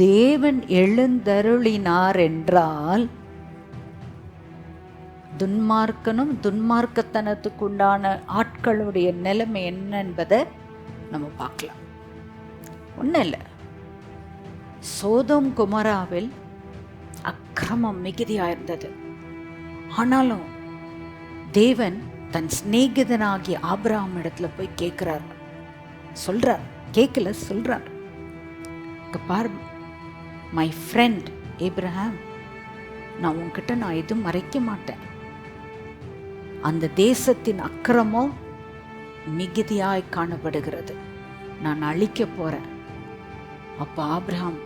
தேவன் எழுந்தருளினார் என்றால் துன்மார்க்கனும் துன்மார்க்கத்தனத்துக்குண்டான ஆட்களுடைய நிலைமை என்ன என்பதை நம்ம பார்க்கலாம். ஒன்றும் இல்லை, சோதோம் குமராவில் அக்கிரமம் மிகுதியாயிருந்தது. ஆனாலும் தேவன் தன் சிநேகிதனாகிய ஆபிரகாம் இடத்துல போய் கேட்கிறார், சொல்றார், கேட்கல சொல்றார், பார் மை ஃப்ரெண்ட் ஏப்ரஹாம், நான் உன்கிட்ட நான் எதுவும் மறைக்க மாட்டேன். அந்த தேசத்தின் அக்கிரமம் மிகுதியாய் காணப்படுகிறது, நான் அழிக்க போறேன். அப்ப ஆபிரகாம்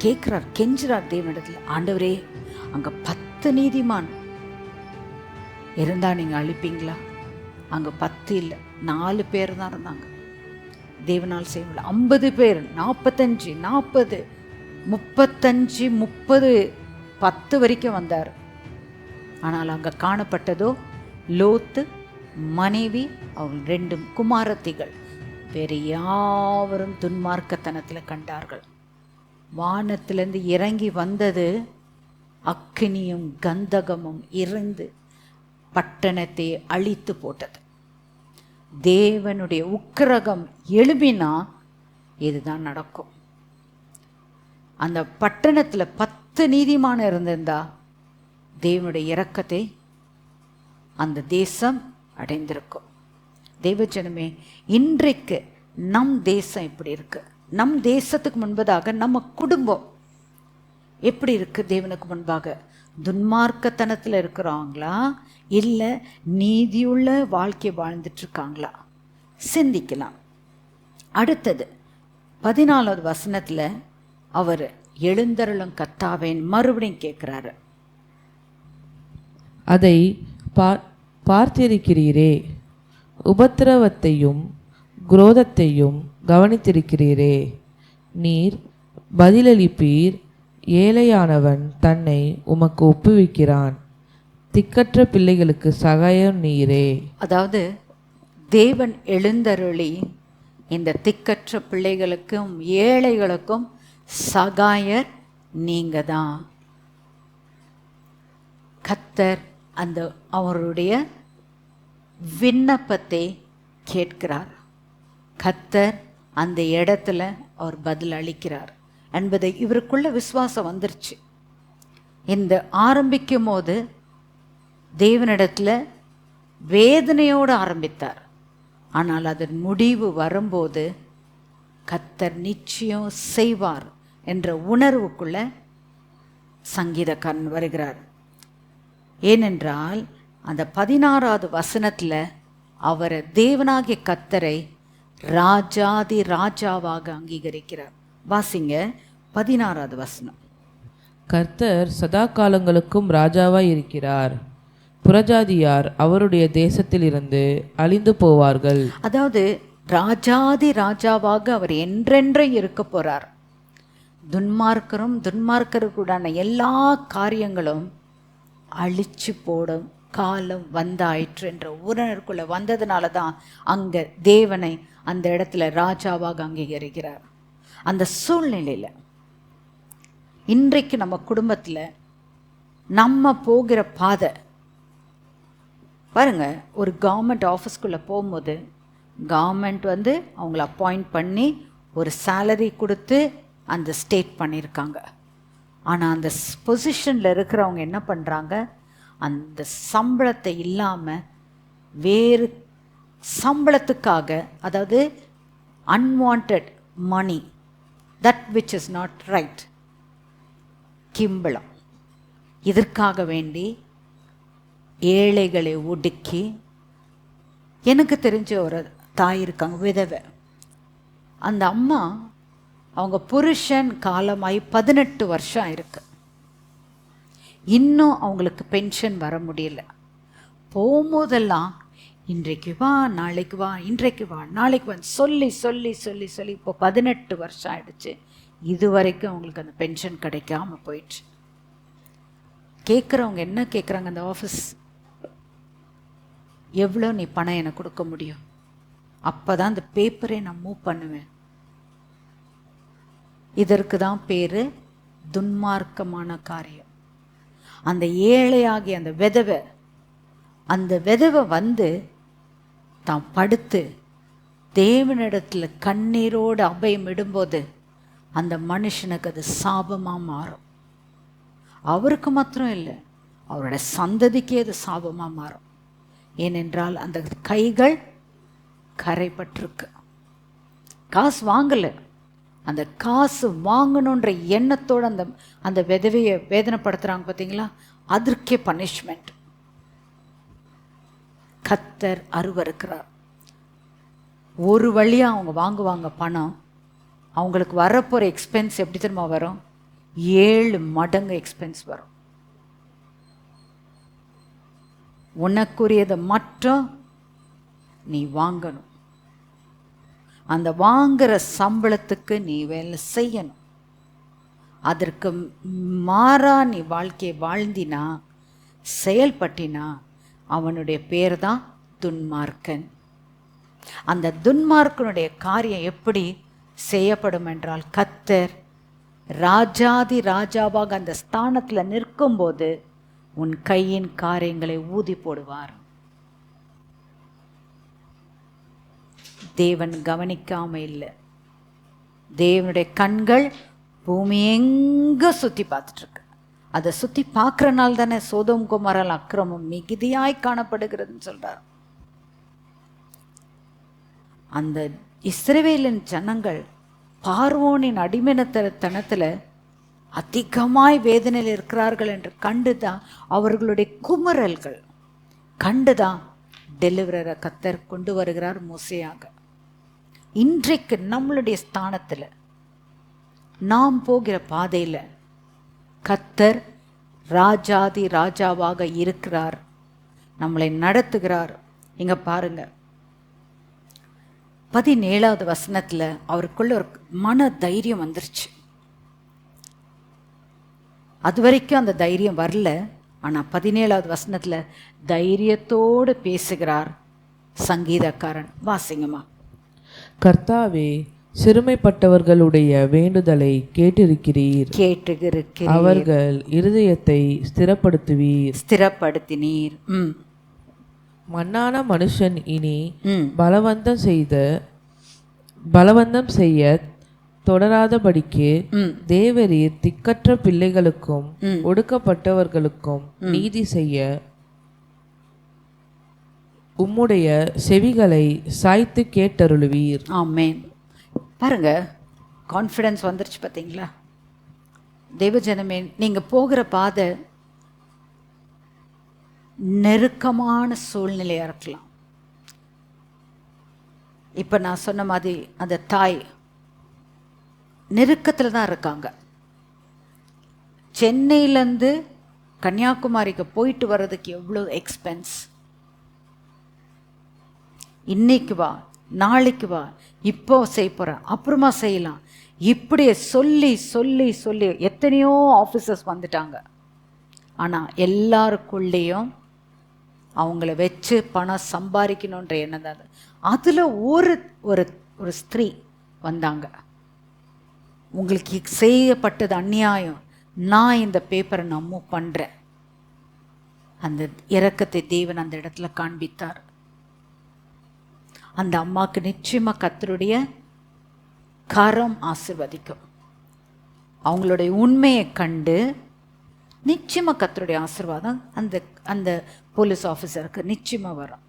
கேட்கிறார், கெஞ்சுறார் தேவனிடத்துல, ஆண்டவரே அங்க 10 நீதிமான் இருந்தா நீங்க அழிப்பீங்களா? அங்க 10 இல்லை, 4 பேர் தான் இருந்தாங்க. தேவனால் செய்ய 50 பேர், 45, 40, 35, 30, 10 வரைக்கும் வந்தார். ஆனால் அங்க காணப்பட்டதோ லோத்து, மனைவி, அவள் 2 குமாரத்திகள். வேறு யாவரும் துன்மார்க்கத்தனத்தில் கண்டார்கள். வானத்திலிருந்து இறங்கி வந்தது அக்கினியும் கந்தகமும் இருந்து பட்டணத்தை அழித்து போட்டது. தேவனுடைய உக்கிரகம் எழும்பினா இதுதான் நடக்கும். அந்த பட்டணத்துல 10 நீதிமான இருந்திருந்தா தேவனுடைய இரக்கத்தை அந்த தேசம் அடைந்திருக்கும். தேவஜனமே, இன்றைக்கு நம் தேசம் எப்படி இருக்கு? நம் தேசத்துக்கு முன்பதாக நம்ம குடும்பம் எப்படி இருக்கு? தேவனுக்கு முன்பாக துன்மார்க்கத்தனத்தில் இருக்கிறாங்களா, இல்லை நீதியுள்ள வாழ்க்கை வாழ்ந்துட்டு இருக்காங்களா? சிந்திக்கலாம். அடுத்தது 14வது வசனத்தில் அவர் எழுந்தருளும் கர்த்தாவேன் மறுபடியும் கேட்குறாரு. அதை பார்த்திருக்கிறீரே, உபத்திரவத்தையும் குரோதத்தையும் கவனித்திருக்கிறீரே, நீர் பதிலளிப்பீர். ஏழையானவன் தன்னை உமக்கு ஒப்புவிக்கிறான், திக்கற்ற பிள்ளைகளுக்கு சகாயம் நீரே. அதாவது தேவன் எழுந்தருளி இந்த திக்கற்ற பிள்ளைகளுக்கும் ஏழைகளுக்கும் சகாயர் நீங்க தான். கர்த்தர் அந்த அவருடைய விண்ணப்பத்தை கேட்கிறார். கர்த்தர் அந்த இடத்துல அவர் பதில் அளிக்கிறார் என்பதை இவருக்குள்ள விசுவாசம் வந்துருச்சு. இந்த ஆரம்பிக்கும் போது தேவனிடத்துல வேதனையோடு ஆரம்பித்தார். ஆனால் அதன் முடிவு வரும்போது கர்த்தர் நிச்சயம் செய்வார் என்ற உணர்வுக்குள்ள சங்கீதக்காரன் வருகிறார். ஏனென்றால் அந்த 16வது வசனத்தில் அவர் தேவனாகிய கர்த்தரை ராஜாதி ராஜாவாக அங்கீகரிக்கிறார். வாசிங்க 16வது வசனம். கர்த்தர் சதா காலங்களுக்கும் ராஜாவாய் இருக்கிறார், புறஜாதியார் அவருடைய தேசத்தில் இருந்து அழிந்து போவார்கள். அதாவது ராஜாதி ராஜாவாக அவர் என்றென்றும் இருக்க போறார். துன்மார்க்கருக்குடான எல்லா காரியங்களும் அழிச்சு போடும் காலம் வந்தாயிற்று என்ற உணர்வுக்குள்ள வந்ததுனால தான் அங்க தேவனை அந்த இடத்துல ராஜாவாக அங்கீகரிக்கிறார். அந்த சூழ்நிலையில இன்றைக்கு நம்ம குடும்பத்துல நம்ம போகிற பாதை பாருங்க. ஒரு கவர்மெண்ட் ஆஃபீஸ்க்குள்ள போகும்போது கவர்மெண்ட் அவங்கள அப்பாயிண்ட் பண்ணி ஒரு சேலரி கொடுத்து அந்த ஸ்டேட் பண்ணியிருக்காங்க. ஆனால் அந்த பொசிஷனில் இருக்கிறவங்க என்ன பண்ணுறாங்க, அந்த சம்பளத்தை இல்லாமல் வேறு சம்பளத்துக்காக, அதாவது unwanted money, that which is not right, கிம்பளம், இதற்காக வேண்டி ஏழைகளை ஒடுக்கி. எனக்கு தெரிஞ்ச ஒரு தாய் இருக்காங்க, விதவை. அந்த அம்மா அவங்க புருஷன் காலமாகி 18 வருஷம் ஆயிருக்கு. இன்னும் அவங்களுக்கு பென்ஷன் வர முடியல. போகும்போதெல்லாம் இன்றைக்கு வா நாளைக்கு வா, இன்றைக்கு வா நாளைக்கு வா சொல்லி சொல்லி சொல்லி சொல்லி இப்போ 18 வருஷம் ஆயிடுச்சு. இது வரைக்கும் அவங்களுக்கு அந்த பென்ஷன் கிடைக்காம போயிடுச்சு. கேட்குறவங்க என்ன கேட்குறாங்க, அந்த ஆஃபீஸ் எவ்வளோ நீ பணம் எனக்கு கொடுக்க முடியும், அப்போ தான் அந்த பேப்பரே நான் மூவ் பண்ணுவேன். இதற்கு தான் பேர் துன்மார்க்கமான காரியம். அந்த ஏழையாகிய அந்த விதவை வந்து தான் படுத்து தேவனிடத்தில் கண்ணீரோடு அபயம் இடும்போது அந்த மனுஷனுக்கு அது சாபமாக மாறும். அவருக்கு மாத்திரம் இல்லை, அவரோட சந்ததிக்கே அது சாபமாக மாறும். ஏனென்றால் அந்த கைகள் கரைப்பட்டிருக்கு. காசு வாங்கலை, அந்த காசு வாங்கணுன்ற எண்ணத்தோடு அந்த விதவையை வேதனைப்படுத்துகிறாங்க பார்த்தீங்களா, அதற்கே பனிஷ்மெண்ட். கர்த்தர் அருவருக்கிறார். ஒரு வழியாக அவங்க வாங்குவாங்க பணம், அவங்களுக்கு வரப்போகிற எக்ஸ்பென்ஸ் எப்படி தெரியுமா வரும்? 7 மடங்கு எக்ஸ்பென்ஸ் வரும். உனக்குரியதை மட்டும் நீ வாங்கணும், அந்த வாங்குற சம்பளத்துக்கு நீ வேலை செய்யணும். அதற்கு மாறா நீ வாழ்க்கையை வாழ்ந்தினா, செயல்பட்டினா, அவனுடைய பேர் தான் துன்மார்க்கன். அந்த துன்மார்க்கனுடைய காரியம் எப்படி செய்யப்படும் என்றால், கர்த்தர் ராஜாதி ராஜாவாக அந்த ஸ்தானத்தில் நிற்கும்போது உன் கையின் காரியங்களை ஊதி போடுவார். தேவன் கவனிக்காம இல்லை. தேவனுடைய கண்கள் பூமி எங்க சுற்றி பார்த்துட்டு இருக்கு. அதை சுற்றி பார்க்குறனால தானே சோதோம் குமாரால் அக்கிரமம் மிகுதியாய் காணப்படுகிறதுன்னு சொல்றார். அந்த இஸ்ரவேலின் ஜனங்கள் பார்வோனின் அடிமைத்தனத்தில் அதிகமாய் வேதனையில் இருக்கிறார்கள் என்று கண்டுதான், அவர்களுடைய குமரல்கள் கண்டுதான் டெலிவரரை கர்த்தர் கொண்டு வருகிறார் மோசேயாக. இன்றைக்கு நம்மளுடைய ஸ்தானத்தில் நாம் போகிற பாதையில் கர்த்தர் ராஜாதி ராஜாவாக இருக்கிறார், நம்மளை நடத்துகிறார். இங்க பாருங்க, 17வது வசனத்தில் அவருக்குள்ள ஒரு மன தைரியம் வந்துருச்சு. அது வரைக்கும் அந்த தைரியம் வரல. ஆனால் 17வது வசனத்தில் தைரியத்தோடு பேசுகிறார் சங்கீதக்காரன். வாசிங்கம்மா. கர்த்தாவே, சிறுமைப்பட்டவர்களுடைய வேண்டுதலை கேட்டிருக்கிறீர். அவர்கள் இருதயத்தை ஸ்திரப்படுத்தினீர். மண்ணான மனுஷன் இனி பலவந்தம் செய்ய தொடராதபடிக்கு தேவரீர் திக்கற்ற பிள்ளைகளுக்கும் ஒடுக்கப்பட்டவர்களுக்கும் நீதி செய்ய உம்முடைய செவிகளை சாய்த்து கேட்டருளுவீர். ஆமென். பாருங்க, கான்ஃபிடன்ஸ் வந்துருச்சு பார்த்தீங்களா? தேவஜனமே, நீங்கள் போகிற பாதை நெருக்கமான சூழ்நிலையாக இருக்கலாம். இப்போ நான் சொன்ன மாதிரி அந்த தாய் நெருக்கத்தில் தான் இருக்காங்க. சென்னையிலேருந்து கன்னியாகுமரிக்கு போயிட்டு வர்றதுக்கு எவ்வளோ எக்ஸ்பென்ஸ். இன்னைக்கு வா, நாளைக்கு வா, இப்போ செய்ய போகிறேன், அப்புறமா செய்யலாம், இப்படியே சொல்லி சொல்லி சொல்லி எத்தனையோ ஆஃபீஸர்ஸ் வந்துட்டாங்க. ஆனால் எல்லாருக்குள்ளேயும் அவங்கள வச்சு பணம் சம்பாதிக்கணுன்ற எண்ணம் தான். அதில் ஒரு ஒரு ஸ்திரீ வந்தாங்க. உங்களுக்கு செய்யப்பட்டது அநியாயம், நான் இந்த பேப்பரை நான் மூவ் பண்ணுறேன். அந்த இரக்கத்தை தேவன் அந்த இடத்துல காண்பித்தார். அந்த அம்மாவுக்கு நிச்சயமாக கர்த்தருடைய கரம் ஆசீர்வதிக்கும். அவங்களுடைய உண்மையை கண்டு நிச்சயமாக கர்த்தருடைய ஆசீர்வாதம் அந்த போலீஸ் ஆஃபீஸருக்கு நிச்சயமாக வரும்.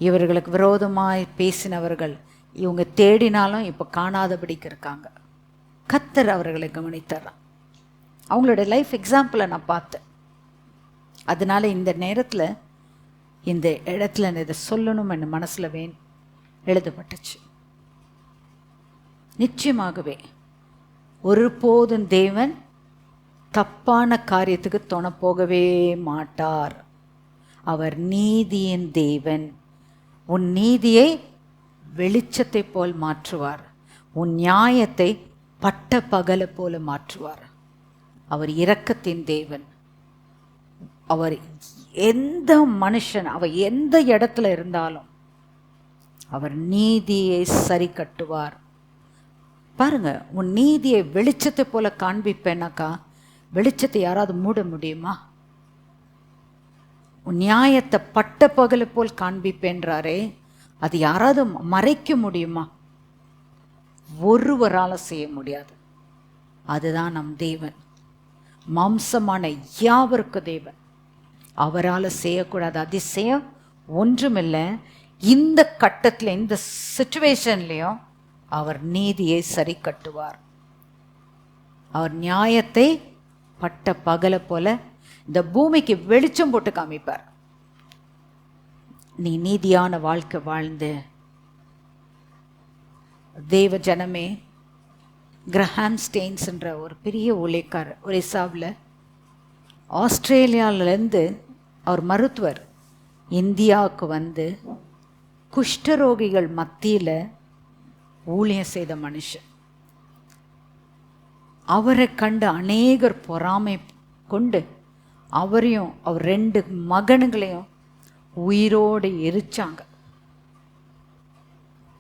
இவர்களுக்கு விரோதமாய் பேசினவர்கள் இவங்க தேடினாலும் இப்போ காணாதபடிக்கு இருக்காங்க. கர்த்தர் அவர்களை கவனித்தார். அவங்களுடைய லைஃப் எக்ஸாம்பிளை நான் பார்த்தேன். அதனால இந்த நேரத்தில் இந்த இடத்துல இதை சொல்லணும் என் மனசில் எழுதப்பட்டுச்சு. நிச்சயமாகவே ஒருபோதும் தேவன் தப்பான காரியத்துக்கு துணை போகவே மாட்டார். அவர் நீதியின் தேவன். உன் நீதியை வெளிச்சத்தை போல் மாற்றுவார், உன் நியாயத்தை பட்ட பகலை போல மாற்றுவார். அவர் இரக்கத்தின் தேவன். அவர் எந்த மனுஷன், அவர் எந்த இடத்துல இருந்தாலும் அவர் நீதியை சரி கட்டுவார். பாருங்க, உன் நீதியை வெளிச்சத்தை போல காண்பிப்பேனாக்கா வெளிச்சத்தை யாராவது மூட முடியுமா? உன் நியாயத்தை பட்ட பகலை போல் காண்பிப்பேன்றாரே, அது யாராவது மறைக்க முடியுமா? ஒருவரால செய்ய முடியாது. அதுதான் நம் தேவன், மாம்சமான யாவருக்கு தேவன். அவரால் செய்யக்கூடாது அதிசயம் ஒன்றுமில்லை. இந்த கட்டத்தில், இந்த சிச்சுவேஷன்லையும் அவர் நீதியை சரி கட்டுவார். அவர் நியாயத்தை பட்ட பகலை போல இந்த பூமிக்கு வெளிச்சம் போட்டு காமிப்பார். நீ நீதியான வாழ்க்கை வாழ்ந்து தேவ ஜனமே. கிரஹாம் ஸ்டெயின்ஸ் என்ற ஒரு பெரிய ஊழியக்காரர், ஒரிசாவில், ஆஸ்திரேலியாவிலேருந்து அவர் மருத்துவர், இந்தியாவுக்கு வந்து குஷ்டரோகிகள் மத்தியில் ஊழியம் செய்த மனுஷன். அவரை கண்டு அநேகர் பொறாமை கொண்டு அவரையும் அவர் 2 மகன்களையும் உயிரோடு எரிச்சாங்க.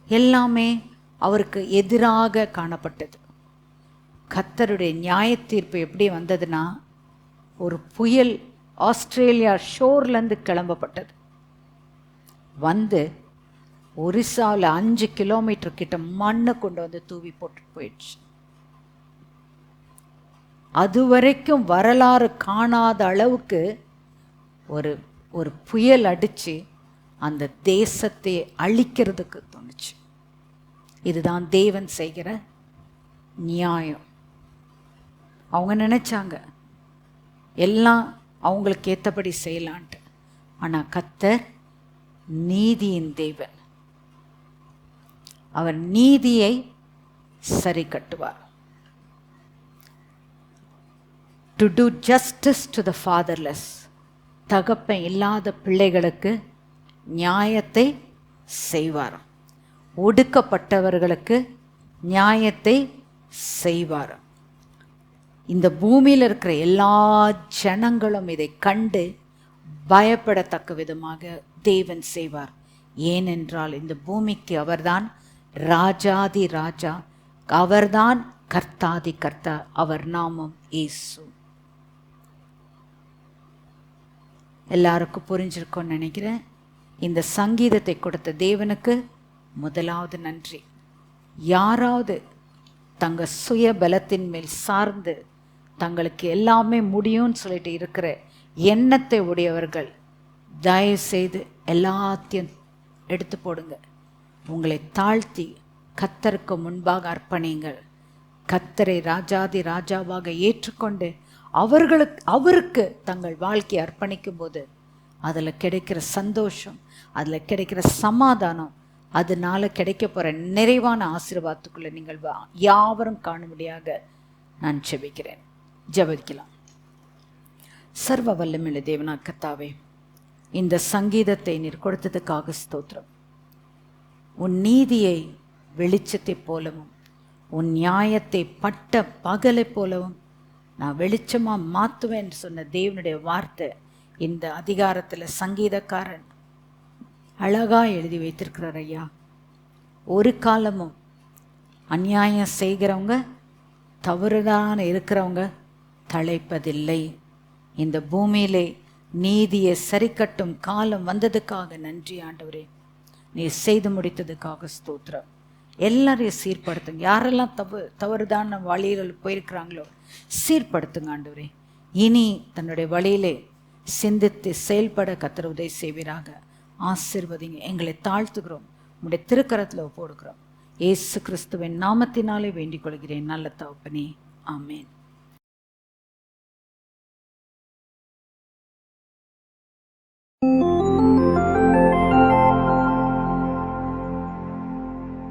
எல்லாமே அவருக்கு எதிராக காணப்பட்டது. கர்த்தருடைய நியாய தீர்ப்பு எப்படி வந்ததுன்னா, ஒரு புயல் ஆஸ்திரேலியா ஷோர்லேருந்து கிளம்பப்பட்டது. வந்து ஒரிசாவில் 5 கிலோமீட்டர் கிட்ட மண்ணை கொண்டு வந்து தூவி போட்டு போயிடுச்சு. அதுவரைக்கும் வரலாறு காணாத அளவுக்கு ஒரு புயல் அடித்து அந்த தேசத்தை அழிக்கிறதுக்கு தோணுச்சு. இதுதான் தேவன் செய்கிற நியாயம். அவங்க நினைச்சாங்க எல்லாம் அவங்களுக்கு ஏற்றபடி செய்யலான்ட்டு. ஆனால் கர்த்தர் நீதியின் தேவன். அவர் நீதியை சரி கட்டுவார். To do justice to the fatherless, தகப்பன் இல்லாத பிள்ளைகளுக்கு நியாயத்தை செய்வார். ஒடுக்கப்பட்டவர்களுக்கு நியாயத்தை செய்வார். இந்த பூமியில் இருக்கிற எல்லா ஜனங்களும் இதை கண்டு பயப்படத்தக்க விதமாக தேவன் செய்வார். ஏனென்றால் இந்த பூமிக்கு அவர்தான் ராஜாதி ராஜா, அவர்தான் கர்த்தாதி கர்த்தா, அவர் நாமம் இயேசு. எல்லாருக்கும் புரிஞ்சிருக்கும்னு நினைக்கிறேன். இந்த சங்கீதத்தை கொடுத்த தேவனுக்கு முதலாவது நன்றி. யாராவது தங்க சுய பலத்தின் மேல் சார்ந்து தங்களுக்கு எல்லாமே முடியும்னு சொல்லிட்டு இருக்கிற எண்ணத்தை உடையவர்கள் தயவு செய்து எல்லாத்தையும் எடுத்து போடுங்க. உங்களை தாழ்த்தி கர்த்தருக்கு முன்பாக அர்ப்பணிங்கள். கர்த்தரை ராஜாதி ராஜாவாக ஏற்றுக்கொண்டு அவருக்கு தங்கள் வாழ்க்கையை அர்ப்பணிக்கும் போது அதில் கிடைக்கிற சந்தோஷம், அதில் கிடைக்கிற சமாதானம், அதனால கிடைக்க போகிற நிறைவான ஆசீர்வாதத்துக்குள்ளே நீங்கள் யாவரும் காணும்படியாக நான் ஜெபிக்கிறேன். ஜெபிக்கலாம். சர்வ வல்லமையுள்ள தேவனா கர்த்தாவே, இந்த சங்கீதத்தை நீர் கொடுத்ததுக்காக ஸ்தோத்திரம். உன் நீதியை வெளிச்சத்தை போலவும் உன் நியாயத்தை பட்ட பகலை போலவும் நான் வெளிச்சமாக மாற்றுவேன் சொன்ன தேவனுடைய வார்த்தை இந்த அதிகாரத்தில் சங்கீதக்காரன் அழகாக எழுதி வைத்திருக்கிறார் ஐயா. ஒரு காலமும் அநியாயம் செய்கிறவங்க, தவறுதான இருக்கிறவங்க தழைப்பதில்லை. இந்த பூமியிலே நீதியை சரி கட்டும் காலம் வந்ததுக்காக நன்றி ஆண்டவரே. நீ செய்து முடித்ததுக்காக ஸ்தோத்திரம். எல்லாரையும் சீர்படுத்துங்க. யாரெல்லாம் தவறுதான வழியில் போயிருக்கிறாங்களோ சீர்படுத்துங்க ஆண்டவரே. இனி தன்னுடைய வழியிலே சிந்தித்து செயல்பட கர்த்தர் உதவி செய்வீராக. ஆசீர்வதிங்க. எங்களை தாழ்த்துகிறோம், உம்முடைய திருக்கரத்தில் போடுகிறோம். இயேசு கிறிஸ்துவின் நாமத்தினாலே வேண்டிக் கொள்கிறேன் நல்ல தகப்பனே, ஆமேன்.